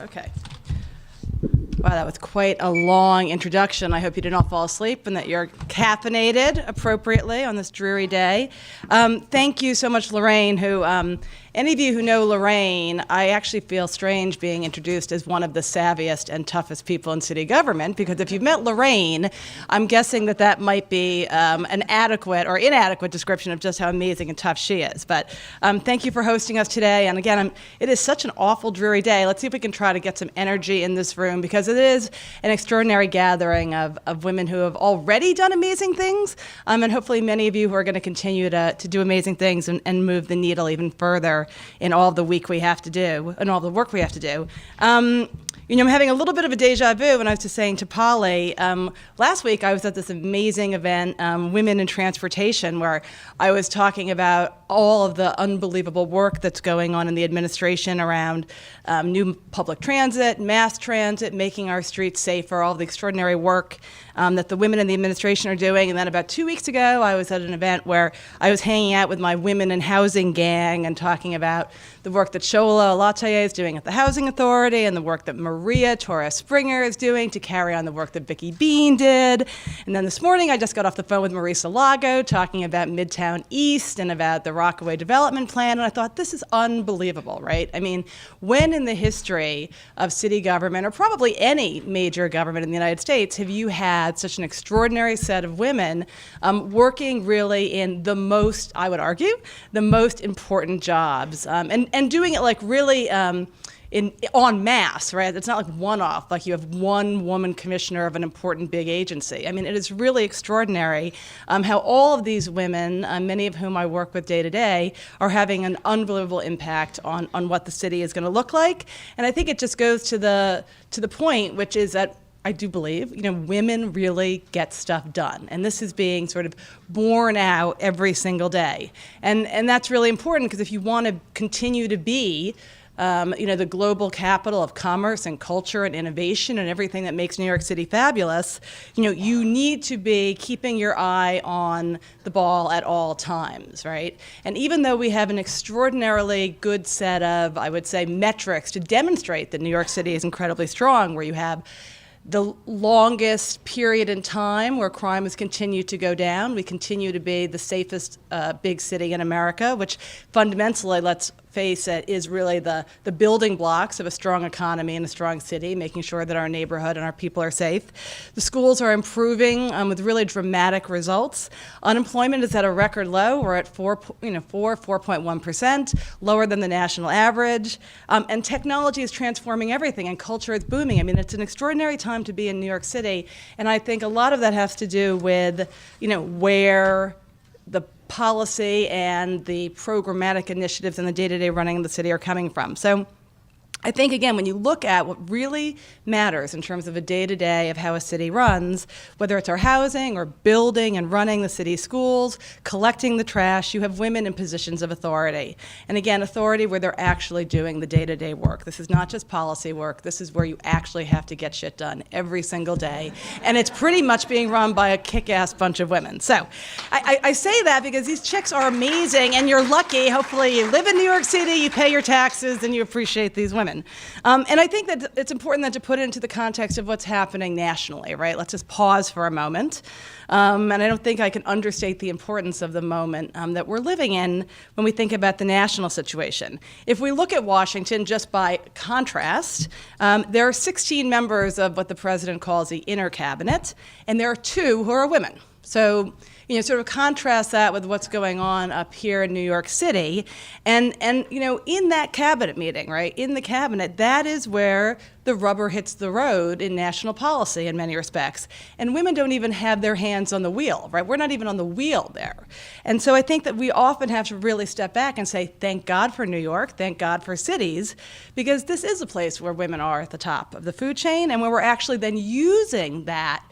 Okay. Wow, that was quite a long introduction. I hope you did not fall asleep and that you're caffeinated appropriately on this dreary day. Thank you so much, Lorraine, who, any of you who know Lorraine, I actually feel strange being introduced as one of the savviest and toughest people in city government, because if you've met Lorraine, I'm guessing that that might be an adequate or inadequate description of just how amazing and tough she is. But thank you for hosting us today. And again, it is such an awful, dreary day. Let's see if we can try to get some energy in this room, because it is an extraordinary gathering of women who have already done amazing things, and hopefully many of you who are going to continue to do amazing things and move the needle even further in all the week we have to do and all the work we have to do. I'm having a little bit of a deja vu when I was just saying to Polly, last week I was at this amazing event, Women in Transportation, where I was talking about all of the unbelievable work that's going on in the administration around new public transit, mass transit, making our streets safer, all the extraordinary work that the women in the administration are doing. And then about 2 weeks ago, I was at an event where I was hanging out with my women in housing gang and talking about the work that Shola Alataye is doing at the Housing Authority and the work that Maria Torres-Springer is doing to carry on the work that Vicky Bean did. And then this morning, I just got off the phone with Marisa Lago talking about Midtown East and about the Rockaway Development Plan, and I thought, this is unbelievable, right? I mean, when in the history of city government, or probably any major government in the United States, have you had such an extraordinary set of women working really in the most, I would argue, the most important jobs, and doing it like really en masse, right? It's not like one-off, like you have one woman commissioner of an important big agency. I mean, it is really extraordinary how all of these women, many of whom I work with day to day, are having an unbelievable impact on what the city is going to look like. And I think it just goes to the point, which is that I do believe, women really get stuff done. And this is being sort of borne out every single day. And that's really important, because if you want to continue to be the global capital of commerce and culture and innovation and everything that makes New York City fabulous, you need to be keeping your eye on the ball at all times, right? And even though we have an extraordinarily good set of, I would say, metrics to demonstrate that New York City is incredibly strong, where you have the longest period in time where crime has continued to go down. We continue to be the safest big city in America, which fundamentally, let's face it, is really the building blocks of a strong economy and a strong city, making sure that our neighborhood and our people are safe. The schools are improving with really dramatic results. Unemployment is at a record low. We're at 4.1%, lower than the national average. And technology is transforming everything, and culture is booming. I mean, it's an extraordinary time to be in New York City, and I think a lot of that has to do with, where the policy and the programmatic initiatives and the day-to-day running of the city are coming from. So I think, again, when you look at what really matters in terms of a day-to-day of how a city runs, whether it's our housing or building and running the city schools, collecting the trash, you have women in positions of authority. And again, authority where they're actually doing the day-to-day work. This is not just policy work. This is where you actually have to get shit done every single day. And it's pretty much being run by a kick-ass bunch of women. So I say that because these chicks are amazing, and you're lucky. Hopefully you live in New York City, you pay your taxes, and you appreciate these women. And I think that it's important then to put it into the context of what's happening nationally, right? Let's just pause for a moment. And I don't think I can understate the importance of the moment that we're living in when we think about the national situation. If we look at Washington, just by contrast, there are 16 members of what the president calls the inner cabinet, and there are 2 who are women. So, sort of contrast that with what's going on up here in New York City. And in that cabinet meeting, right, in the cabinet, that is where the rubber hits the road in national policy in many respects. And women don't even have their hands on the wheel, right? We're not even on the wheel there. And so I think that we often have to really step back and say, thank God for New York, thank God for cities, because this is a place where women are at the top of the food chain, and where we're actually then using that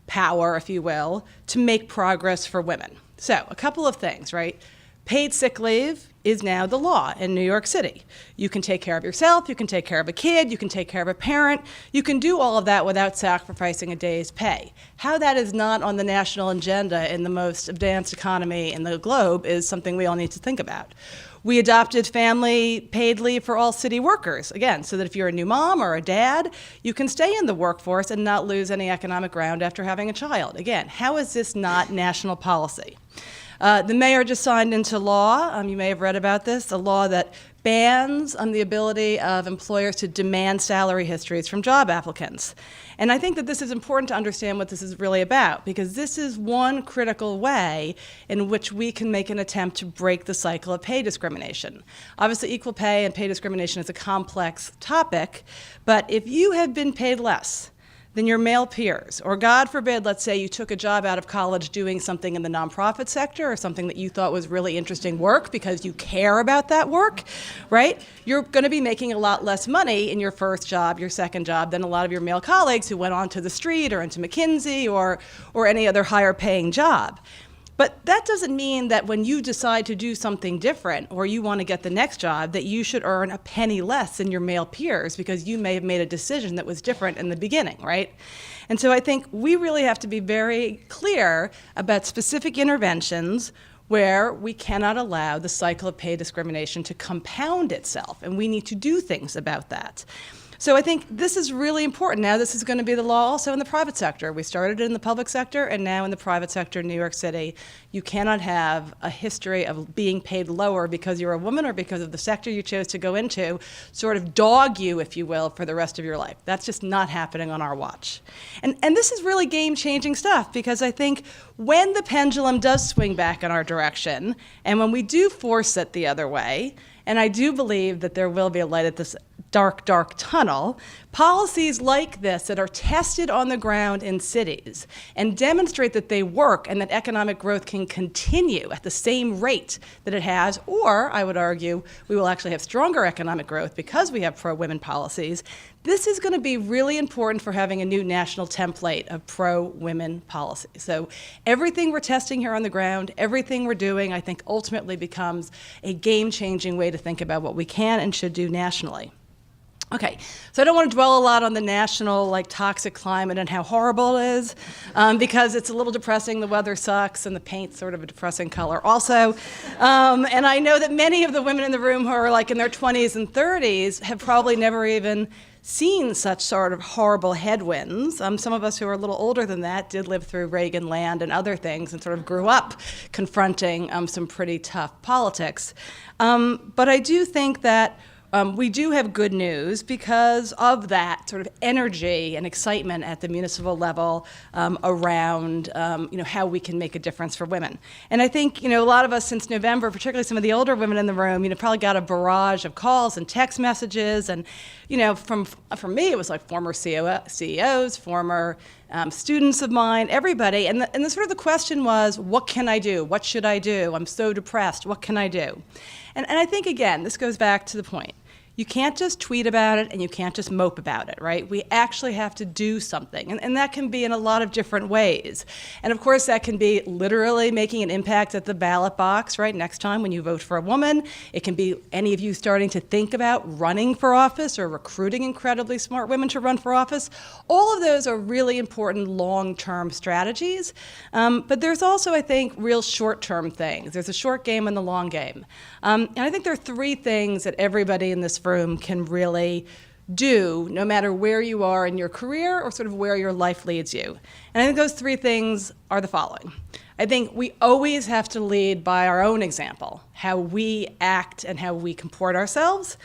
power, if you will, to make progress for women. So a couple of things, right? Paid sick leave is now the law in New York City. You can take care of yourself, you can take care of a kid, you can take care of a parent, you can do all of that without sacrificing a day's pay. How that is not on the national agenda in the most advanced economy in the globe is something we all need to think about. We adopted family paid leave for all city workers, again, so that if you're a new mom or a dad, you can stay in the workforce and not lose any economic ground after having a child. Again, how is this not national policy? The mayor just signed into law, you may have read about this, a law that bans the ability of employers to demand salary histories from job applicants. And I think that this is important to understand what this is really about, because this is one critical way in which we can make an attempt to break the cycle of pay discrimination. Obviously, equal pay and pay discrimination is a complex topic, but if you have been paid less than your male peers, or God forbid, let's say you took a job out of college doing something in the nonprofit sector or something that you thought was really interesting work because you care about that work, right? You're going to be making a lot less money in your first job, your second job, than a lot of your male colleagues who went onto the street or into McKinsey or any other higher paying job. But that doesn't mean that when you decide to do something different or you want to get the next job that you should earn a penny less than your male peers because you may have made a decision that was different in the beginning, right? And so I think we really have to be very clear about specific interventions where we cannot allow the cycle of pay discrimination to compound itself, and we need to do things about that. So I think this is really important. Now this is going to be the law also in the private sector. We started it in the public sector, and now in the private sector in New York City, you cannot have a history of being paid lower because you're a woman or because of the sector you chose to go into sort of dog you, if you will, for the rest of your life. That's just not happening on our watch. And this is really game-changing stuff, because I think when the pendulum does swing back in our direction, and when we do force it the other way, and I do believe that there will be a light at this dark, dark tunnel, policies like this that are tested on the ground in cities and demonstrate that they work and that economic growth can continue at the same rate that it has, or I would argue we will actually have stronger economic growth because we have pro-women policies. This is going to be really important for having a new national template of pro-women policy. So everything we're testing here on the ground, everything we're doing, I think ultimately becomes a game-changing way to think about what we can and should do nationally. Okay, so I don't want to dwell a lot on the national toxic climate and how horrible it is, because it's a little depressing. The weather sucks and the paint's sort of a depressing color also. And I know that many of the women in the room who are in their 20s and 30s have probably never even seen such sort of horrible headwinds. Some of us who are a little older than that did live through Reagan land and other things and sort of grew up confronting some pretty tough politics. But I do think that we do have good news because of that sort of energy and excitement at the municipal level around how we can make a difference for women. And I think a lot of us since November, particularly some of the older women in the room, probably got a barrage of calls and text messages, and from me it was like former CEOs, former students of mine, everybody, and the sort of the question was, what can I do? What should I do? I'm so depressed. What can I do? And I think again, this goes back to the point. You can't just tweet about it and you can't just mope about it, right? We actually have to do something, and that can be in a lot of different ways. And of course, that can be literally making an impact at the ballot box, right? Next time when you vote for a woman, it can be any of you starting to think about running for office or recruiting incredibly smart women to run for office. All of those are really important long-term strategies, but there's also, I think, real short-term things. There's a short game and the long game. And I think there are three things that everybody in this room can really do, no matter where you are in your career or sort of where your life leads you. And I think those three things are the following. I think we always have to lead by our own example, how we act and how we comport ourselves.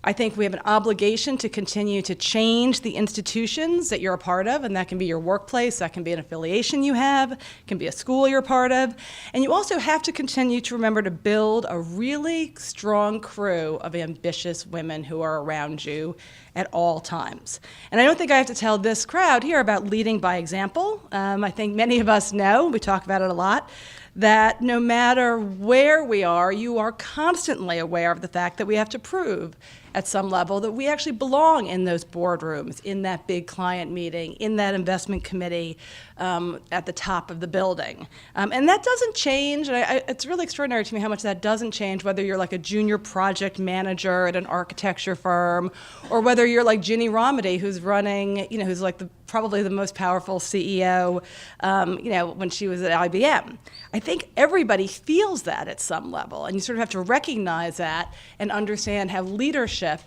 I think we have an obligation to continue to change the institutions that you're a part of, and that can be your workplace, that can be an affiliation you have, it can be a school you're a part of. And you also have to continue to remember to build a really strong crew of ambitious women who are around you at all times. And I don't think I have to tell this crowd here about leading by example. I think many of us know, we talk about it a lot, that no matter where we are, you are constantly aware of the fact that we have to prove at some level that we actually belong in those boardrooms, in that big client meeting, in that investment committee, at the top of the building. And that doesn't change. And it's really extraordinary to me how much that doesn't change, whether you're like a junior project manager at an architecture firm, or whether you're like Ginny Rometty, who's running, who's like probably the most powerful CEO, when she was at IBM. I think everybody feels that at some level, and you sort of have to recognize that and understand how leadership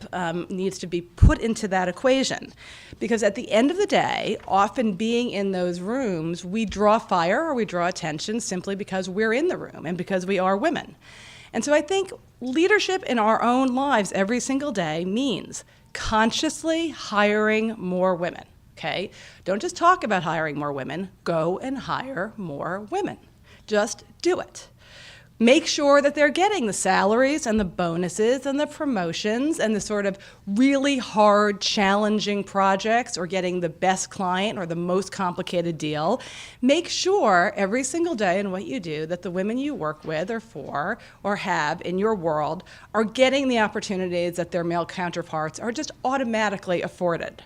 needs to be put into that equation. Because at the end of the day, often being in those rooms, we draw fire or we draw attention simply because we're in the room and because we are women. And so I think leadership in our own lives every single day means consciously hiring more women. Okay? Don't just talk about hiring more women, go and hire more women. Just do it. Make sure that they're getting the salaries and the bonuses and the promotions and the sort of really hard, challenging projects, or getting the best client or the most complicated deal. Make sure every single day in what you do that the women you work with or for or have in your world are getting the opportunities that their male counterparts are just automatically afforded.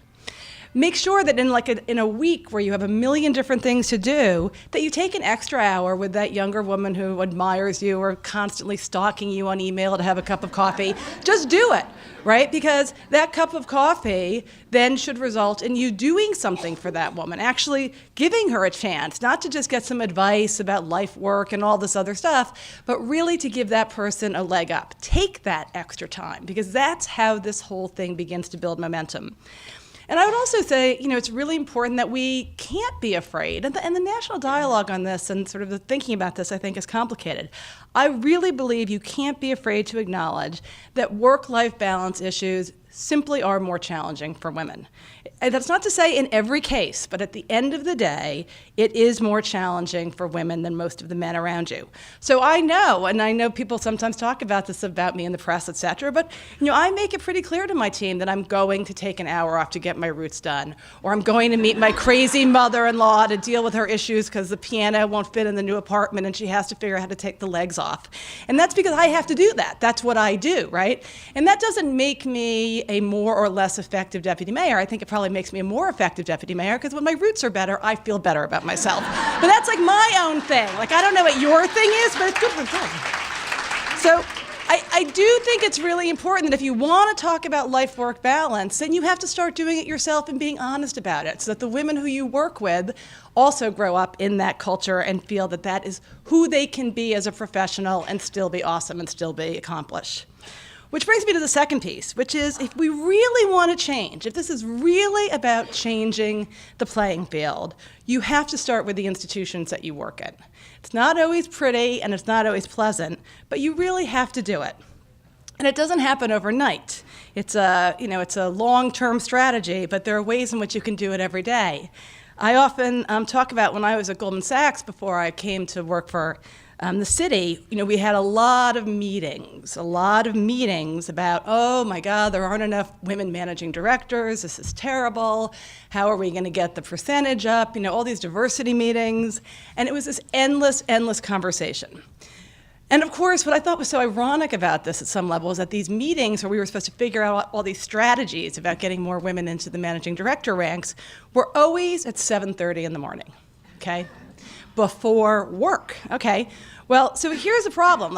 Make sure that in a week where you have a million different things to do, that you take an extra hour with that younger woman who admires you or constantly stalking you on email to have a cup of coffee. Just do it, right? Because that cup of coffee then should result in you doing something for that woman, actually giving her a chance, not to just get some advice about life work and all this other stuff, but really to give that person a leg up. Take that extra time, because that's how this whole thing begins to build momentum. And I would also say, it's really important that we can't be afraid. And the national dialogue on this and sort of the thinking about this, I think, is complicated. I really believe you can't be afraid to acknowledge that work-life balance issues simply are more challenging for women. And that's not to say in every case, but at the end of the day, it is more challenging for women than most of the men around you. So I know people sometimes talk about this about me in the press, et cetera, but I make it pretty clear to my team that I'm going to take an hour off to get my roots done, or I'm going to meet my crazy mother-in-law to deal with her issues because the piano won't fit in the new apartment and she has to figure out how to take the legs off. And that's because I have to do that. That's what I do, right? And that doesn't make me a more or less effective deputy mayor. I think it probably makes me a more effective deputy mayor because when my roots are better, I feel better about myself. But that's like my own thing. Like, I don't know what your thing is, but it's good for me. So I do think it's really important that if you want to talk about life-work balance, then you have to start doing it yourself and being honest about it so that the women who you work with also grow up in that culture and feel that that is who they can be as a professional and still be awesome and still be accomplished. Which brings me to the second piece, which is if we really want to change, if this is really about changing the playing field, you have to start with the institutions that you work in. It's not always pretty and it's not always pleasant, but you really have to do it. And it doesn't happen overnight. It's a long-term strategy, but there are ways in which you can do it every day. I often talk about when I was at Goldman Sachs before I came to work for the city, we had a lot of meetings about, oh my God, there aren't enough women managing directors, this is terrible, how are we going to get the percentage up, all these diversity meetings, and it was this endless conversation. And of course, what I thought was so ironic about this at some level is that these meetings where we were supposed to figure out all these strategies about getting more women into the managing director ranks were always at 7:30 in the morning, okay? Before work, okay? Well, so here's the problem.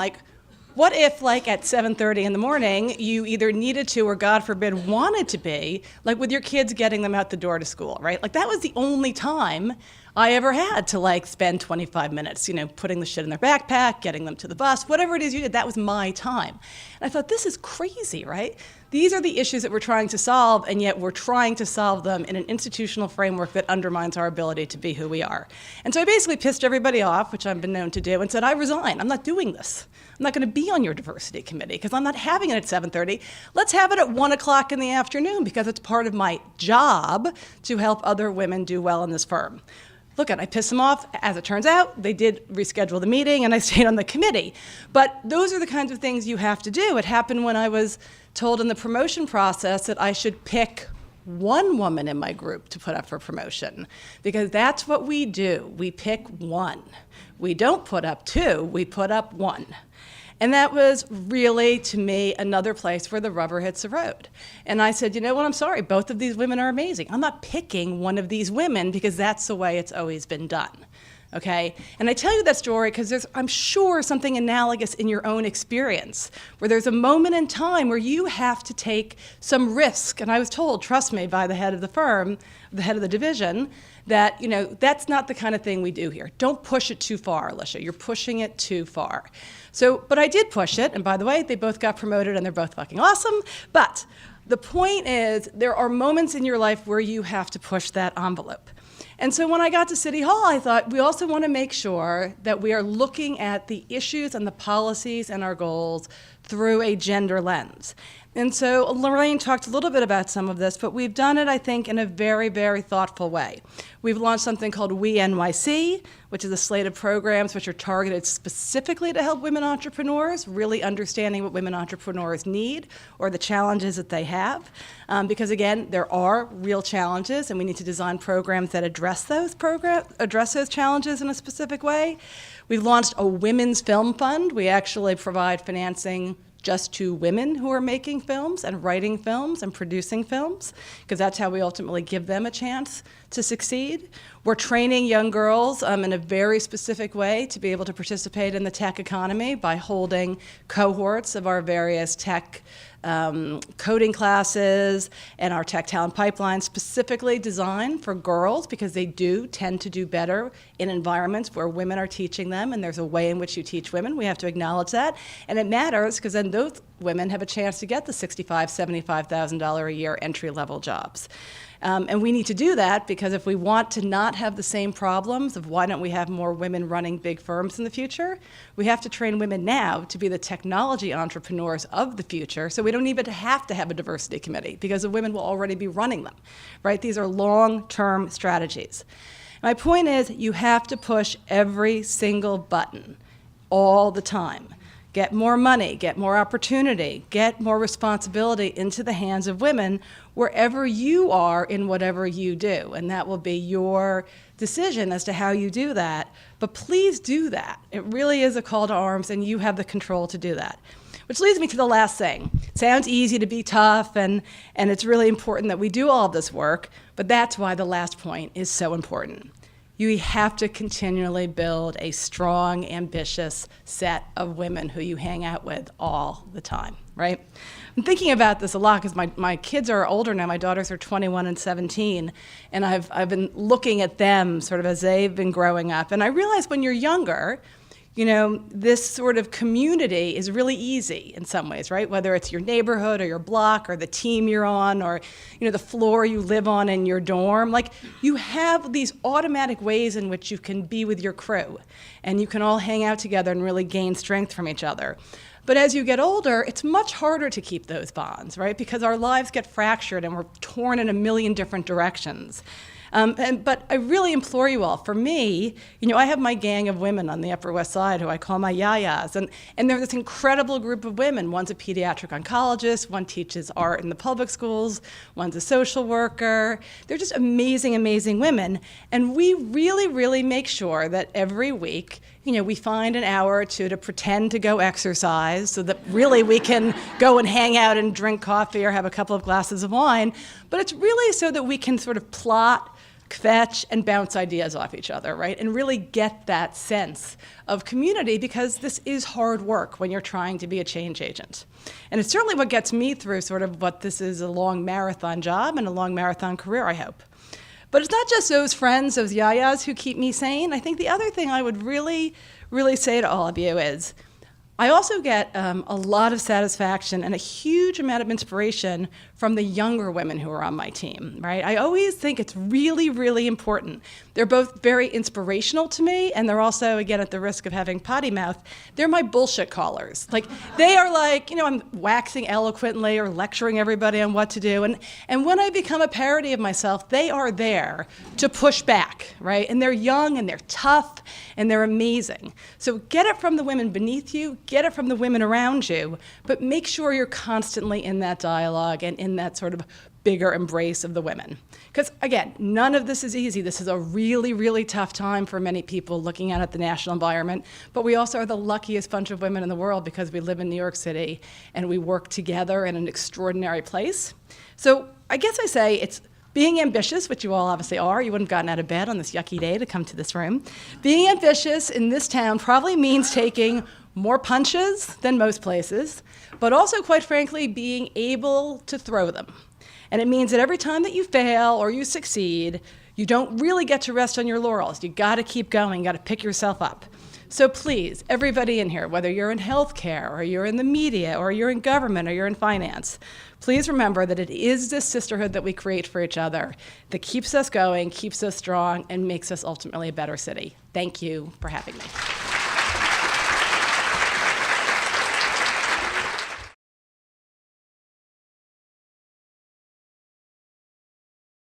What if, at 7:30 in the morning, you either needed to or, God forbid, wanted to be, with your kids getting them out the door to school, right? That was the only time I ever had to, spend 25 minutes, putting the shit in their backpack, getting them to the bus, whatever it is you did, that was my time. And I thought, this is crazy, right? These are the issues that we're trying to solve, and yet we're trying to solve them in an institutional framework that undermines our ability to be who we are. And so I basically pissed everybody off, which I've been known to do, and said, I resign. I'm not doing this. I'm not going to be on your diversity committee because I'm not having it at 7:30. Let's have it at 1 o'clock in the afternoon because it's part of my job to help other women do well in this firm. Look, I pissed them off. As it turns out, they did reschedule the meeting, and I stayed on the committee. But those are the kinds of things you have to do. It happened when I was told in the promotion process that I should pick one woman in my group to put up for promotion, because that's what we do. We pick one. We don't put up two, we put up one. And that was really, to me, another place where the rubber hits the road. And I said, you know what, I'm sorry, both of these women are amazing. I'm not picking one of these women because that's the way it's always been done. Okay? And I tell you that story because there's, I'm sure, something analogous in your own experience, where there's a moment in time where you have to take some risk. And I was told, trust me, by the head of the firm, the head of the division, that, you know, that's not the kind of thing we do here. Don't push it too far, Alicia. You're pushing it too far. So, but I did push it, and by the way, they both got promoted and they're both fucking awesome. But the point is, there are moments in your life where you have to push that envelope. And so when I got to City Hall, I thought we also want to make sure that we are looking at the issues and the policies and our goals through a gender lens. And so Lorraine talked a little bit about some of this, but we've done it, I think, in a very, very thoughtful way. We've launched something called We NYC, which is a slate of programs which are targeted specifically to help women entrepreneurs, really understanding what women entrepreneurs need or the challenges that they have. Because again, there are real challenges, and we need to design programs that address those challenges in a specific way. We've launched a women's film fund. We actually provide financing just to women who are making films and writing films and producing films, because that's how we ultimately give them a chance to succeed. We're training young girls in a very specific way to be able to participate in the tech economy by holding cohorts of our various tech coding classes and our tech talent pipeline, specifically designed for girls, because they do tend to do better in environments where women are teaching them, and there's a way in which you teach women. We have to acknowledge that. And it matters because then those women have a chance to get the $65,000, $75,000 a year entry-level jobs. And we need to do that because if we want to not have the same problems of why don't we have more women running big firms in the future, we have to train women now to be the technology entrepreneurs of the future, so we don't even have to have a diversity committee because the women will already be running them, right? These are long-term strategies. My point is, you have to push every single button all the time. Get more money, get more opportunity, get more responsibility into the hands of women wherever you are in whatever you do. And that will be your decision as to how you do that. But please do that. It really is a call to arms, and you have the control to do that. Which leads me to the last thing. It sounds easy to be tough, and it's really important that we do all this work, but that's why the last point is so important. You have to continually build a strong, ambitious set of women who you hang out with all the time, right? I'm thinking about this a lot because my kids are older now. My daughters are 21 and 17, and I've been looking at them sort of as they've been growing up. And I realize when you're younger, you know, this sort of community is really easy in some ways, right? Whether it's your neighborhood or your block or the team you're on or, you know, the floor you live on in your dorm. Like, you have these automatic ways in which you can be with your crew, and you can all hang out together and really gain strength from each other. But as you get older, it's much harder to keep those bonds, right? Because our lives get fractured and we're torn in a million different directions. But I really implore you all, for me, you know, I have my gang of women on the Upper West Side who I call my yayas, and they're this incredible group of women. One's a pediatric oncologist, one teaches art in the public schools, one's a social worker. They're just amazing, amazing women, and we really, really make sure that every week, you know, we find an hour or two to pretend to go exercise so that really we can go and hang out and drink coffee or have a couple of glasses of wine, but it's really so that we can sort of plot, fetch, and bounce ideas off each other, right? And really get that sense of community, because this is hard work when you're trying to be a change agent. And it's certainly what gets me through sort of what this is, a long marathon job and a long marathon career, I hope. But it's not just those friends, those yayas, who keep me sane. I think the other thing I would really, really say to all of you is, I also get a lot of satisfaction and a huge amount of inspiration from the younger women who are on my team, right? I always think it's really, really important. They're both very inspirational to me, and they're also, again, at the risk of having potty mouth, they're my bullshit callers. Like, they are like, you know, I'm waxing eloquently or lecturing everybody on what to do, and when I become a parody of myself, they are there to push back, right? And they're young, and they're tough, and they're amazing. So get it from the women beneath you, get it from the women around you, but make sure you're constantly in that dialogue and in that sort of bigger embrace of the women. Because again, none of this is easy. This is a really, really tough time for many people looking at the national environment, but we also are the luckiest bunch of women in the world because we live in New York City and we work together in an extraordinary place. So I guess I say it's being ambitious, which you all obviously are. You wouldn't have gotten out of bed on this yucky day to come to this room. Being ambitious in this town probably means taking more punches than most places, but also, quite frankly, being able to throw them. And it means that every time that you fail or you succeed, you don't really get to rest on your laurels. You gotta keep going, you gotta pick yourself up. So please, everybody in here, whether you're in healthcare or you're in the media or you're in government or you're in finance, please remember that it is this sisterhood that we create for each other that keeps us going, keeps us strong, and makes us ultimately a better city. Thank you for having me.